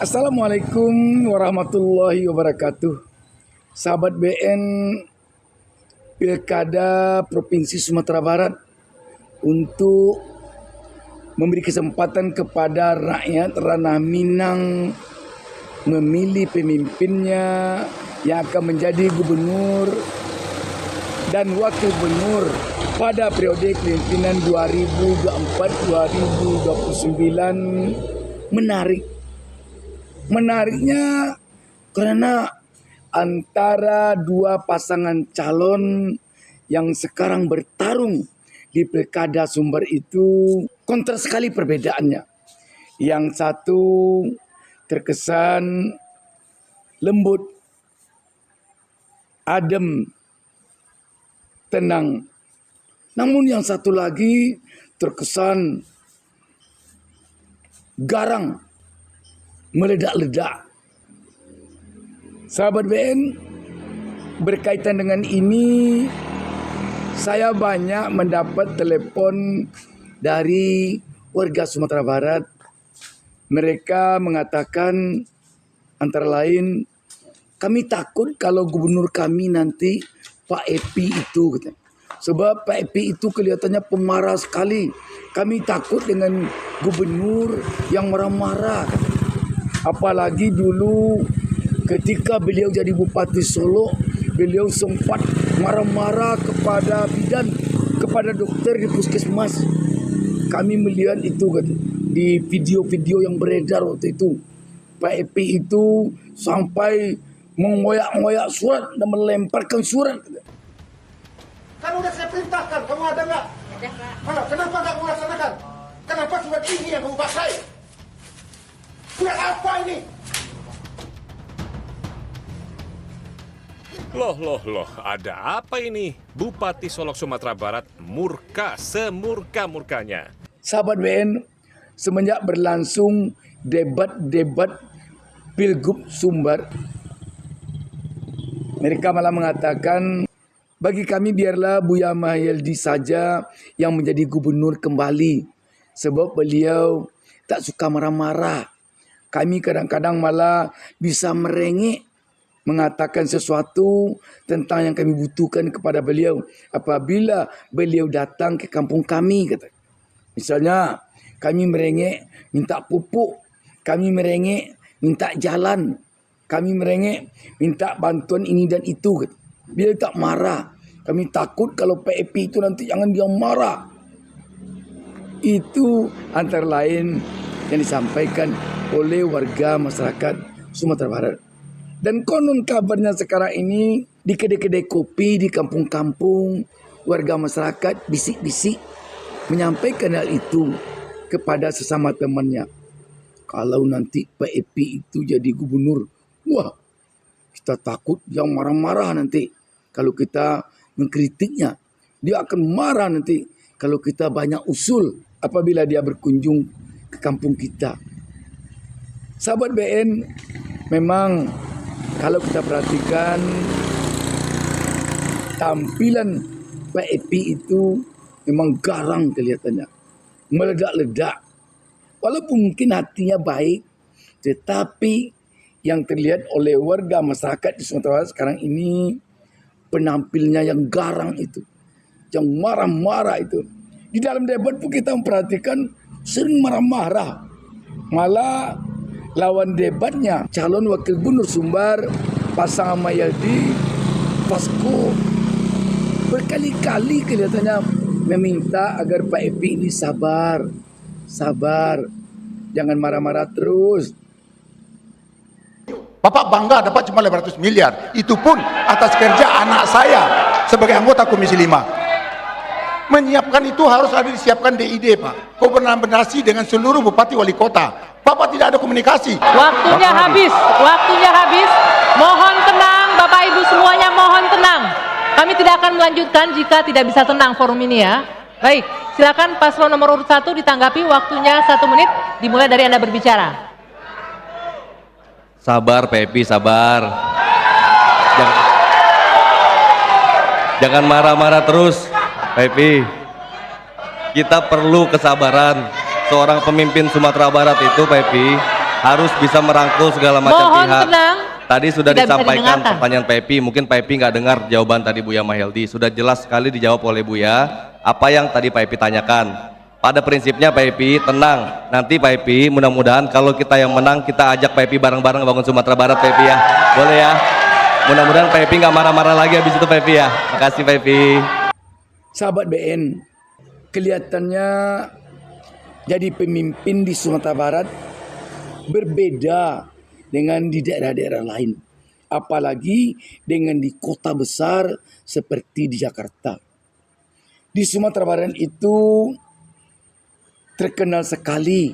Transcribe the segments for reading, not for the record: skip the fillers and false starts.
Assalamualaikum warahmatullahi wabarakatuh. Sahabat BN Pilkada Provinsi Sumatera Barat, untuk memberi kesempatan kepada rakyat Ranah Minang memilih pemimpinnya yang akan menjadi gubernur dan wakil gubernur pada periode kepemimpinan 2024-2029 menarik. Menariknya karena antara dua pasangan calon yang sekarang bertarung di Pilkada Sumbar itu kontras sekali perbedaannya. Yang satu terkesan lembut, adem, tenang. Namun yang satu lagi terkesan garang, meledak-ledak. Sahabat BN, berkaitan dengan ini saya banyak mendapat telepon dari warga Sumatera Barat. Mereka mengatakan antara lain, kami takut kalau gubernur kami nanti Pak Epi itu, katanya. Sebab Pak Epi itu kelihatannya pemarah sekali. Kami takut dengan gubernur yang marah-marah, katanya. Apalagi dulu ketika beliau jadi Bupati Solo, beliau sempat marah-marah kepada bidan, kepada dokter di puskesmas. Kami melihat itu di video-video yang beredar waktu itu. Pak Epi itu sampai mengoyak-ngoyak surat dan melemparkan surat. Kan udah saya perintahkan, kamu ada nggak? Ada, Pak. Kenapa nggak kamu laksanakan? Kenapa surat ini yang kamu pakai? Surat apa ini? Loh, ada apa ini? Bupati Solok Sumatera Barat murka semurka-murkanya. Sahabat BN, semenjak berlangsung debat Pilgub Sumbar, mereka malah mengatakan, bagi kami biarlah Buya Mahyildi saja yang menjadi gubernur kembali. Sebab beliau tak suka marah-marah. Kami kadang-kadang malah bisa merengek mengatakan sesuatu tentang yang kami butuhkan kepada beliau apabila beliau datang ke kampung kami, kata. Misalnya kami merengek minta pupuk, kami merengek minta jalan, kami merengek minta bantuan ini dan itu, kata. Beliau tak marah. Kami takut kalau Pak Epi itu nanti jangan dia marah. Itu antara lain yang disampaikan oleh warga masyarakat Sumatera Barat. Dan konon kabarnya sekarang ini di kedai-kedai kopi di kampung-kampung, warga masyarakat bisik-bisik menyampaikan hal itu kepada sesama temannya. Kalau nanti Pak Epi itu jadi gubernur, wah, kita takut dia marah-marah nanti kalau kita mengkritiknya. Dia akan marah nanti kalau kita banyak usul apabila dia berkunjung ke kampung kita. Sahabat BN, memang kalau kita perhatikan tampilan Pak Epi itu memang garang kelihatannya, meledak-ledak. Walaupun mungkin hatinya baik, tetapi yang terlihat oleh warga masyarakat di Sumatera Barat sekarang ini penampilnya yang garang itu, yang marah-marah itu. Di dalam debat pun kita memperhatikan sering marah-marah. Malah lawan debatnya calon wakil gubernur Sumbar pasangan Mahyildi Vasco berkali-kali kelihatannya meminta agar Pak Epi ini sabar, jangan marah-marah terus. Bapak bangga dapat cuma 500 miliar. Itu pun atas kerja anak saya sebagai anggota Komisi 5. Menyiapkan itu harus ada disiapkan DID, Pak. Koordinasi dengan seluruh bupati wali kota. Bapak tidak ada komunikasi. Waktunya habis. Mohon tenang, Bapak Ibu semuanya, mohon tenang. Kami tidak akan melanjutkan jika tidak bisa tenang forum ini, ya. Baik, silakan paslon nomor urut 1 ditanggapi, waktunya 1 menit, dimulai dari Anda berbicara. Sabar, Pepi, sabar. Jangan marah-marah terus, Pepi. Kita perlu kesabaran. Seorang pemimpin Sumatera Barat itu, Pepi, harus bisa merangkul segala macam Mohon pihak. tenang. Tadi sudah Tidak bisa disampaikan didengarkan. pertanyaan Pak Epi, mungkin Pak Epi nggak dengar jawaban tadi Buya Mahyeldi. Sudah jelas sekali dijawab oleh Buya apa yang tadi Pak Epi tanyakan. Pada prinsipnya Pak Epi tenang. Nanti Pak Epi mudah-mudahan kalau kita yang menang kita ajak Pak Epi bareng-bareng bangun Sumatera Barat Pak Epi ya. Boleh ya? Mudah-mudahan Pak Epi nggak marah-marah lagi habis itu Pak Epi ya. Makasih Pak Epi. Sahabat BN, kelihatannya jadi pemimpin di Sumatera Barat berbeda dengan di daerah-daerah lain. Apalagi dengan di kota besar seperti di Jakarta. Di Sumatera Barat itu terkenal sekali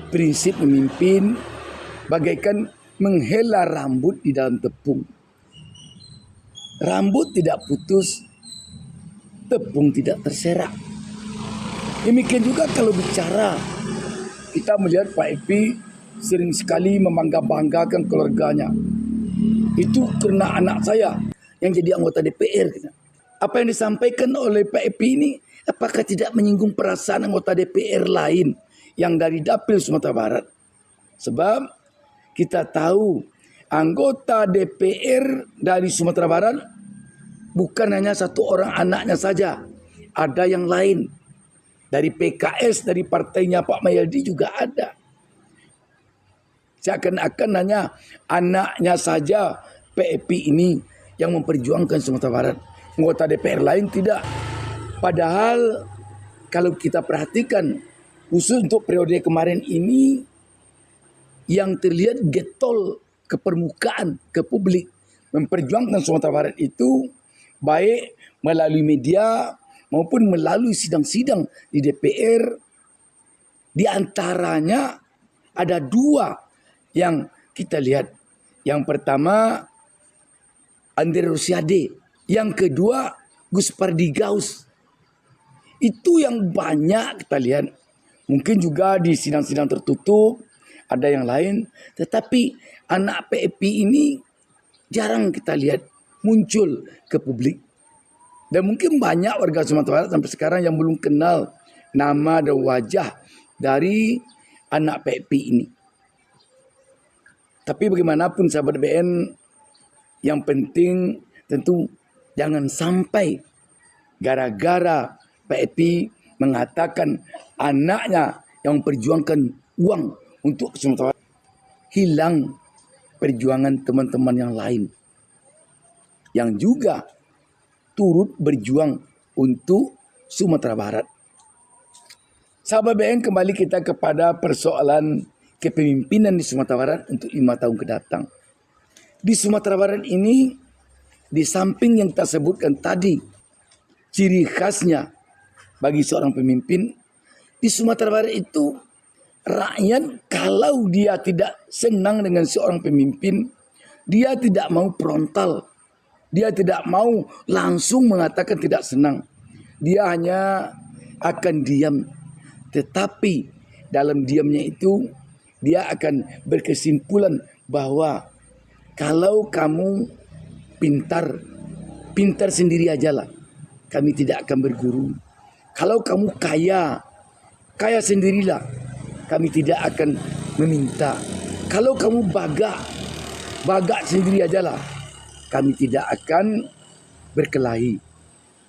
prinsip memimpin bagaikan menghela rambut di dalam tepung. Rambut tidak putus, tepung tidak terserak. Demikian juga kalau bicara, kita melihat Pak Epi sering sekali membangga-banggakan keluarganya. Itu karena anak saya yang jadi anggota DPR. Apa yang disampaikan oleh Pak Epi ini, apakah tidak menyinggung perasaan anggota DPR lain yang dari Dapil Sumatera Barat? Sebab kita tahu anggota DPR dari Sumatera Barat bukan hanya satu orang anaknya saja, ada yang lain. Dari PKS, dari partainya Pak Mahyeldi juga ada. Seakan-akan hanya anaknya saja PEP ini yang memperjuangkan Sumatera Barat. Anggota DPR lain tidak. Padahal kalau kita perhatikan khusus untuk periode kemarin ini yang terlihat getol ke permukaan, ke publik memperjuangkan Sumatera Barat itu baik melalui media maupun melalui sidang-sidang di DPR. Di antaranya ada dua yang kita lihat. Yang pertama Andre Rosiade, yang kedua Gus Pardigaus. Itu yang banyak kita lihat. Mungkin juga di sidang-sidang tertutup ada yang lain, tetapi anak PEP ini jarang kita lihat muncul ke publik. Dan mungkin banyak warga Sumatera Barat sampai sekarang yang belum kenal nama dan wajah dari anak PEP ini. Tapi bagaimanapun sahabat BN, yang penting tentu jangan sampai gara-gara PEP mengatakan anaknya yang memperjuangkan uang untuk Sumatera Barat, hilang perjuangan teman-teman yang lain yang juga turut berjuang untuk Sumatera Barat. Sahabat BN, kembali kita kepada persoalan kepemimpinan di Sumatera Barat untuk 5 tahun ke datang. Di Sumatera Barat ini, di samping yang kita sebutkan tadi, ciri khasnya bagi seorang pemimpin, di Sumatera Barat itu rakyat kalau dia tidak senang dengan seorang pemimpin, dia tidak mau frontal. Dia tidak mau langsung mengatakan tidak senang. Dia hanya akan diam. Tetapi dalam diamnya itu dia akan berkesimpulan bahwa kalau kamu pintar sendiri ajalah. Kami tidak akan berguru. Kalau kamu kaya sendirilah. Kami tidak akan meminta. Kalau kamu bagak sendiri ajalah. Kami tidak akan berkelahi.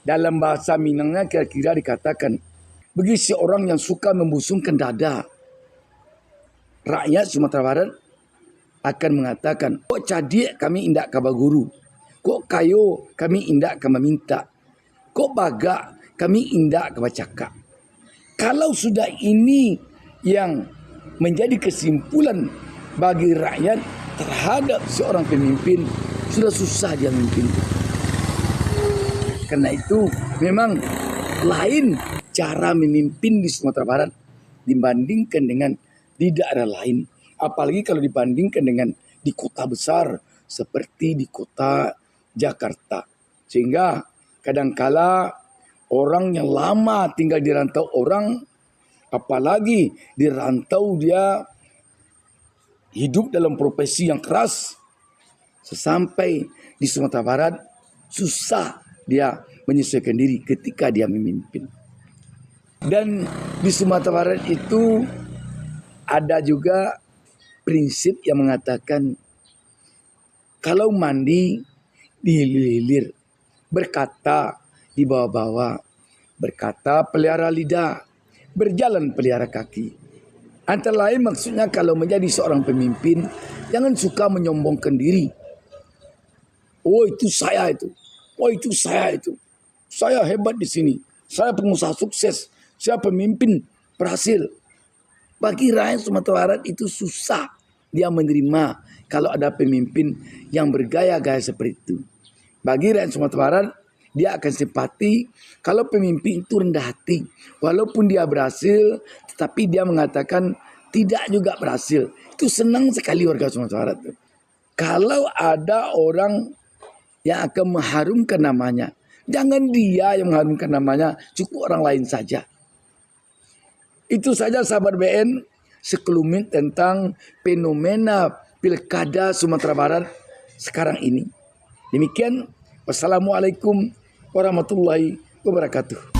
Dalam bahasa Minangnya kira-kira dikatakan, bagi seorang yang suka membusungkan dada, rakyat Sumatera Barat akan mengatakan, kok cadik kami indak kabar guru, kok kayo kami indak kabar minta, kok bagak kami indak kabar cakap. Kalau sudah ini yang menjadi kesimpulan bagi rakyat terhadap seorang pemimpin, sudah susah dia memimpin. Karena itu memang lain cara memimpin di Sumatera Barat dibandingkan dengan di daerah lain. Apalagi kalau dibandingkan dengan di kota besar seperti di kota Jakarta. Sehingga kadangkala orang yang lama tinggal di rantau orang, apalagi di rantau dia hidup dalam profesi yang keras, sesampai di Sumatera Barat susah dia menyesuaikan diri ketika dia memimpin. Dan di Sumatera Barat itu ada juga prinsip yang mengatakan kalau mandi dihilir, berkata di bawah-bawah, berkata pelihara lidah, berjalan pelihara kaki. Antara lain maksudnya kalau menjadi seorang pemimpin, jangan suka menyombongkan diri. Oh itu saya itu, oh itu saya itu. Saya hebat di sini, saya pengusaha sukses, saya pemimpin berhasil. Bagi rakyat Sumatera Barat itu susah dia menerima kalau ada pemimpin yang bergaya-gaya seperti itu. Bagi rakyat Sumatera Barat, dia akan simpati kalau pemimpin itu rendah hati. Walaupun dia berhasil, tetapi dia mengatakan tidak juga berhasil. Itu senang sekali warga Sumatera Barat. Kalau ada orang yang akan mengharumkan namanya, jangan dia yang mengharumkan namanya, cukup orang lain saja. Itu saja sahabat BN sekelumit tentang fenomena pilkada Sumatera Barat sekarang ini. Demikian, wassalamualaikum warahmatullahi wabarakatuh.